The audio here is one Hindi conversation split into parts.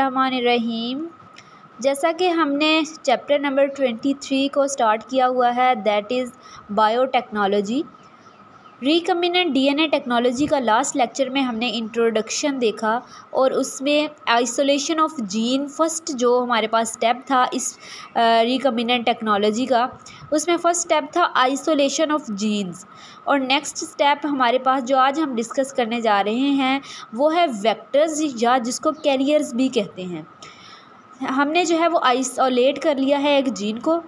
बिस्मिल्लाहिर्रहमानिर्रहीम। जैसा कि हमने चैप्टर नंबर 23 को स्टार्ट किया हुआ है, that is biotechnology. Recombinant DNA technology का लास्ट लेक्चर में हमने इंट्रोडक्शन देखा और उसमें आइसोलेशन ऑफ जीन फर्स्ट जो हमारे पास स्टेप था इस रिकम्बिनेंट टेक्नोलॉजी का, उसमें फ़र्स्ट स्टेप था आइसोलेशन ऑफ जीन्स। और नेक्स्ट स्टेप हमारे पास जो आज हम डिस्कस करने जा रहे हैं वो है वेक्टर्स, या जिसको कैरियर्स भी कहते हैं। हमने जो है वो आइसोलेट कर लिया है एक जीन को,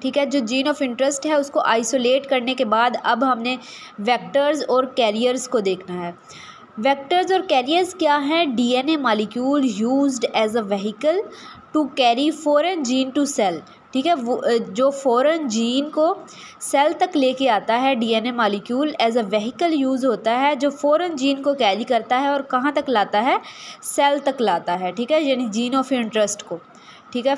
ठीक है, जो जीन ऑफ इंटरेस्ट है उसको आइसोलेट करने के बाद अब हमने वेक्टर्स और कैरियर्स को देखना है। वेक्टर्स और कैरियर्स क्या हैं? DNA molecule used as a vehicle to carry foreign gene to cell, ठीक है, वो जो फॉरेन जीन को सेल तक लेके आता है, DNA molecule as a vehicle use होता है, जो फॉरेन जीन को कैरी करता है और कहाँ तक लाता है? सेल तक लाता है, ठीक है, यानी जीन ऑफ इंटरेस्ट को, ठीक है,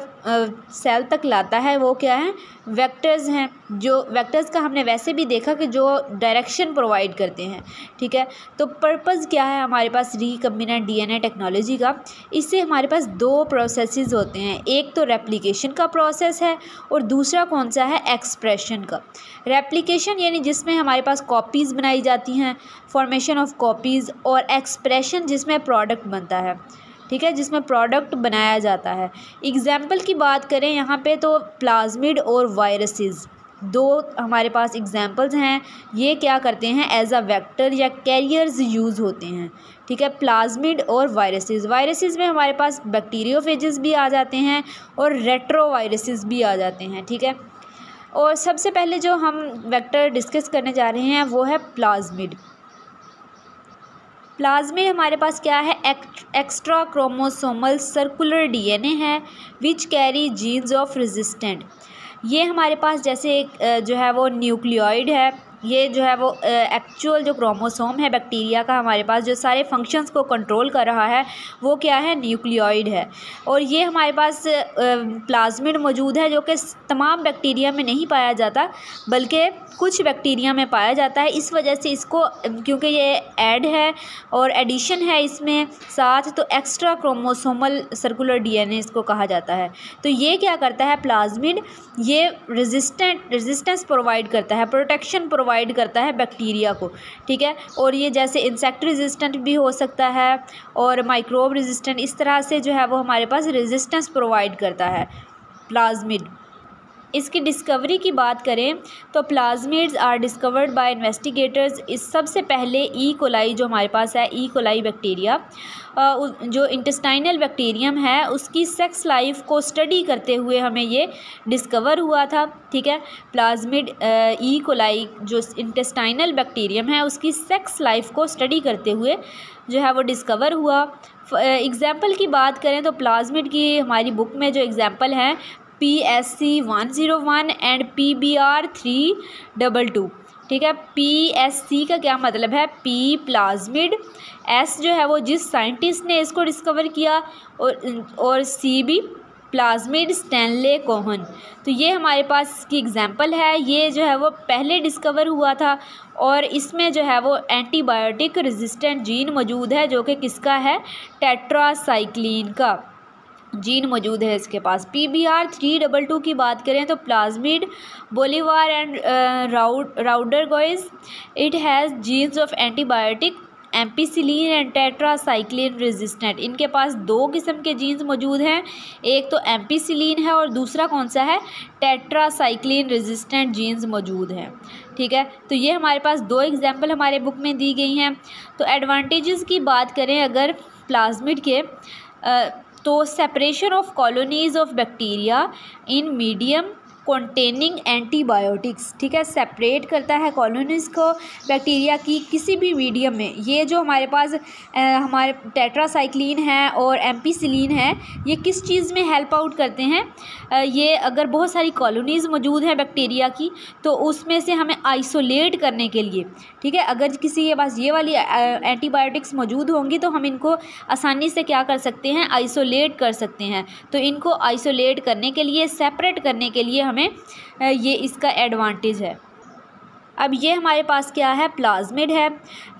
सेल तक लाता है। वो क्या है? वेक्टर्स हैं। जो वेक्टर्स का हमने वैसे भी देखा कि जो डायरेक्शन प्रोवाइड करते हैं, ठीक है। तो पर्पज़ क्या है हमारे पास रिकम्बिनेंट डीएनए टेक्नोलॉजी का? इससे हमारे पास दो प्रोसेसेस होते हैं, एक तो रेप्लिकेशन का प्रोसेस है और दूसरा कौन सा है? एक्सप्रेशन का। रेप्लिकेशन यानी जिसमें हमारे पास कॉपीज़ बनाई जाती हैं, फॉर्मेशन ऑफ कॉपीज़, और एक्सप्रेशन जिसमें प्रोडक्ट बनता है, ठीक है, जिसमें प्रोडक्ट बनाया जाता है। एग्जाम्पल की बात करें यहाँ पे तो प्लाज्मिड और वायरसेस दो हमारे पास एग्जाम्पल्स हैं। ये क्या करते हैं? एज अ वेक्टर या कैरियर्स यूज़ होते हैं, ठीक है, प्लाज्मिड और वायरसेस। वायरसेस में हमारे पास बैक्टीरियोफेजेस भी आ जाते हैं और रेट्रोवायरसेस भी आ जाते हैं, ठीक है। और सबसे पहले जो हम वेक्टर डिस्कस करने जा रहे हैं वो है प्लाज्मिड। प्लाज्मिड हमारे पास क्या है? एक्स्ट्रा क्रोमोसोमल सर्कुलर डीएनए है which carry jeans of resistant. ये हमारे पास जैसे एक जो है वो न्यूक्लियोइड है, ये जो है वो एक्चुअल जो क्रोमोसोम है बैक्टीरिया का हमारे पास जो सारे फंक्शंस को कंट्रोल कर रहा है वो क्या है? न्यूक्लियोइड है। और ये हमारे पास प्लाज्मिड मौजूद है जो कि तमाम बैक्टीरिया में नहीं पाया जाता बल्कि कुछ बैक्टीरिया में पाया जाता है। इस वजह से इसको, क्योंकि ये ऐड है और एडिशन है इसमें साथ, तो एक्स्ट्रा क्रोमोसोमल सर्कुलर डीएनए इसको कहा जाता है। तो ये क्या करता है प्लाज्मिड? ये रेजिस्टेंस प्रोवाइड करता है, प्रोटेक्शन प्रोवाइड करता है बैक्टीरिया को, ठीक है। और ये जैसे इंसेक्ट रेजिस्टेंट भी हो सकता है और माइक्रोब रेजिस्टेंट, इस तरह से जो है वो हमारे पास रेजिस्टेंस प्रोवाइड करता है प्लाज्मिड। इसकी डिस्कवरी की बात करें तो plasmids are discovered by investigators. इस सबसे पहले ई कोलाई जो हमारे पास है, ई कोलाई बैक्टीरिया, जो इंटेस्टाइनल बैक्टीरियम है उसकी सेक्स लाइफ को स्टडी करते हुए हमें ये डिस्कवर हुआ था, ठीक है। प्लाज्मिड ई कोलाई जो इंटेस्टाइनल बैक्टीरियम है उसकी सेक्स लाइफ को स्टडी करते हुए जो है वो डिस्कवर हुआ। एग्ज़ाम्पल की बात करें तो प्लाज्मिड की हमारी बुक में जो एग्ज़ाम्पल हैं PSC101 एंड PBR322, ठीक है। PSC का क्या मतलब है? P प्लाज्मिड, S जो है वो जिस साइंटिस्ट ने इसको डिस्कवर किया, और CB प्लाज्मिड स्टैनले कोहन। तो ये हमारे पास की एग्जांपल है। ये जो है वो पहले डिस्कवर हुआ था और इसमें जो है वो एंटीबायोटिक रेजिस्टेंट जीन मौजूद है जो कि किसका है? टेट्रासाइक्लिन का जीन मौजूद है इसके पास। PBR322 की बात करें तो plasmid Bolivar and Rodriguez, it has genes of antibiotic ampicillin and tetracycline resistant. इनके पास दो किस्म के जीन्स मौजूद हैं, एक तो एम्पिसिलिन है और दूसरा कौन सा है? टेट्रासाइक्लिन रेजिस्टेंट जीन्स मौजूद हैं, ठीक है। तो ये हमारे पास दो एग्जाम्पल हमारे बुक में दी गई हैं। तो एडवांटेजेस की बात करें अगर प्लाज्मिड के, तो separation of colonies of bacteria in medium containing antibiotics, ठीक है, सेपरेट करता है कॉलोनीज को बैक्टीरिया की किसी भी मीडियम में। ये जो हमारे पास हमारे टेट्रासाइक्लिन है और एम्पिसिलिन है, ये किस चीज़ में हेल्प आउट करते हैं? ये अगर बहुत सारी कॉलोनीज़ मौजूद हैं बैक्टीरिया की तो उसमें से हमें आइसोलेट करने के लिए, ठीक है, अगर किसी के पास ये वाली एंटीबायोटिक्स मौजूद होंगी तो हम इनको आसानी से क्या कर सकते हैं? आइसोलेट कर सकते हैं। तो इनको आइसोलेट करने के लिए, सेपरेट करने के लिए हमें ये इसका एडवांटेज है। अब ये हमारे पास क्या है, प्लाज्मिड है।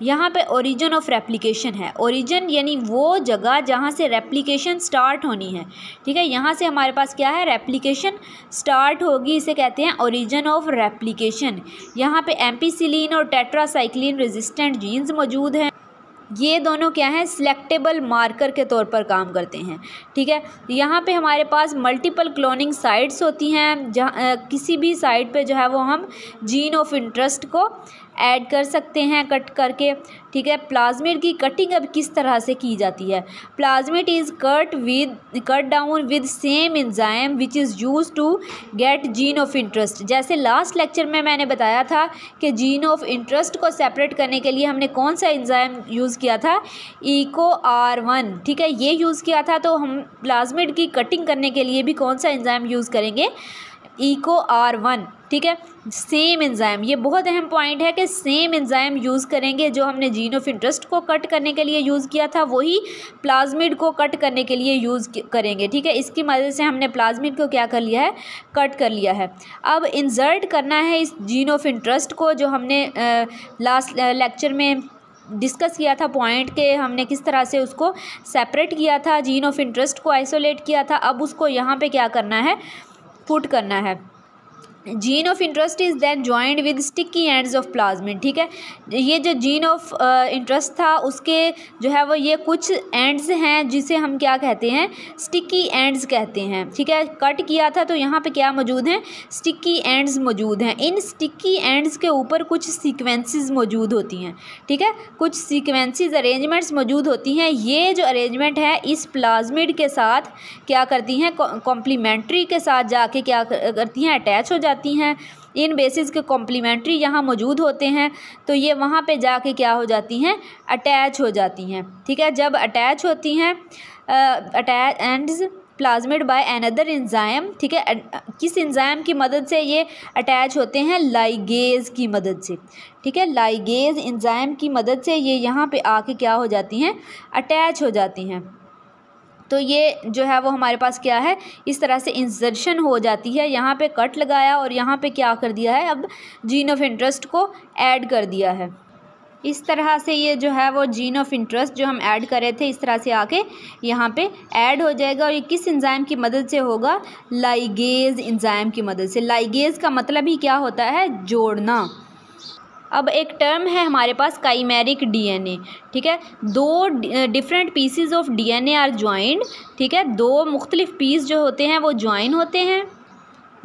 यहाँ पे ओरिजिन ऑफ रेप्लिकेशन है। ओरिजिन यानी वो जगह जहाँ से रेप्लिकेशन स्टार्ट होनी है, ठीक है। यहाँ से हमारे पास क्या है, रेप्लिकेशन स्टार्ट होगी, इसे कहते हैं ओरिजिन ऑफ रेप्लिकेशन। यहाँ पे एम्पीसिलिन और टेट्रासाइक्लिन रेजिस्टेंट जीन्स मौजूद हैं। ये दोनों क्या हैं, सिलेक्टेबल मार्कर के तौर पर काम करते हैं, ठीक है। यहाँ पे हमारे पास मल्टीपल क्लोनिंग साइट्स होती हैं, जहाँ किसी भी साइट पे जो है वो हम जीन ऑफ इंटरेस्ट को ऐड कर सकते हैं कट करके, ठीक है। प्लाज्मिड की कटिंग अब किस तरह से की जाती है, plasmid is cut down with same enzyme which is use to get gene of interest. जैसे लास्ट लेक्चर में मैंने बताया था कि जीन ऑफ इंटरेस्ट को सेपरेट करने के लिए हमने कौन सा एंजाइम यूज़ किया था, EcoR1, ठीक है, ये यूज़ किया था। तो हम प्लाज्मिड की कटिंग करने के लिए भी कौन सा एंजाइम यूज़ करेंगे, EcoR1, ठीक है, सेम एंजाइम। ये बहुत अहम पॉइंट है कि सेम एंजाइम यूज़ करेंगे। जो हमने जीन ऑफ इंटरेस्ट को कट करने के लिए यूज़ किया था वही प्लाज्मिड को कट करने के लिए यूज़ करेंगे, ठीक है। इसकी मदद से हमने प्लाज्मिड को क्या कर लिया है, कट कर लिया है। अब इंसर्ट करना है इस जीन ऑफ इंटरेस्ट को, जो हमने लास्ट लेक्चर में डिस्कस किया था पॉइंट के हमने किस तरह से उसको सेपरेट किया था, जीन ऑफ इंटरेस्ट को आइसोलेट किया था। अब उसको यहाँ पे क्या करना है, पुट करना है। Gene of interest is then joined with sticky ends of plasmid, ठीक है। ये जो जीन ऑफ इंटरेस्ट था उसके जो है वो ये कुछ एंड्स हैं जिसे हम क्या कहते हैं, स्टिकी एंड्स कहते हैं, ठीक है। कट किया था तो यहाँ पे क्या मौजूद हैं, स्टिकी एंड्स मौजूद हैं। इन स्टिकी एंड्स के ऊपर कुछ सीक्वेंसेस मौजूद होती हैं, ठीक है, कुछ सीक्वेंसेस अरेंजमेंट्स मौजूद होती हैं। ये जो अरेंजमेंट है इस प्लाज्मिड के साथ क्या करती हैं, कॉम्प्लीमेंट्री के साथ जाके क्या करती हैं, अटैच हो जाती हैं। इन बेसिस के कॉम्प्लीमेंट्री यहाँ मौजूद होते हैं तो ये वहाँ पे जाके क्या हो जाती हैं, अटैच हो जाती हैं, ठीक है। जब अटैच होती हैं attach ends plasmid by another enzyme, ठीक है। किस एंजाइम की मदद से ये अटैच होते हैं, लाइगेज की मदद से, ठीक है। लाइगेज एंजाइम की मदद से ये यहाँ पे आके क्या हो जाती हैं, अटैच हो जाती हैं। तो ये जो है वो हमारे पास क्या है, इस तरह से इंसर्शन हो जाती है। यहाँ पे कट लगाया और यहाँ पे क्या कर दिया है, अब जीन ऑफ इंटरेस्ट को ऐड कर दिया है। इस तरह से ये जो है वो जीन ऑफ इंटरेस्ट जो हम ऐड कर रहे थे इस तरह से आके यहाँ पे ऐड हो जाएगा। और ये किस एंजाइम की मदद से होगा, लाइगेज एंजाइम की मदद से। लाइगेज का मतलब ही क्या होता है, जोड़ना। अब एक टर्म है हमारे पास काइमेरिक डीएनए, ठीक है। दो different pieces of DNA are joined, ठीक है। दो मुख्तलिफ पीस जो होते हैं वो ज्वाइन होते हैं,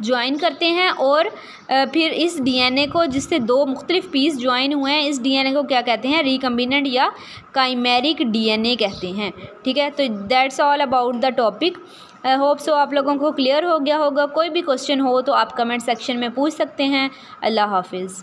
ज्वाइन करते हैं और फिर इस डीएनए को, जिससे दो मुख्तलिफ पीस ज्वाइन हुए हैं, इस डीएनए को क्या कहते हैं, रिकम्बिनेंट या काइमेरिक डीएनए कहते हैं, ठीक है। तो that's all about the topic. Hope so आप लोगों को क्लियर हो गया होगा। कोई भी क्वेश्चन हो तो आप कमेंट सेक्शन में पूछ सकते हैं। अल्लाह हाफिज़।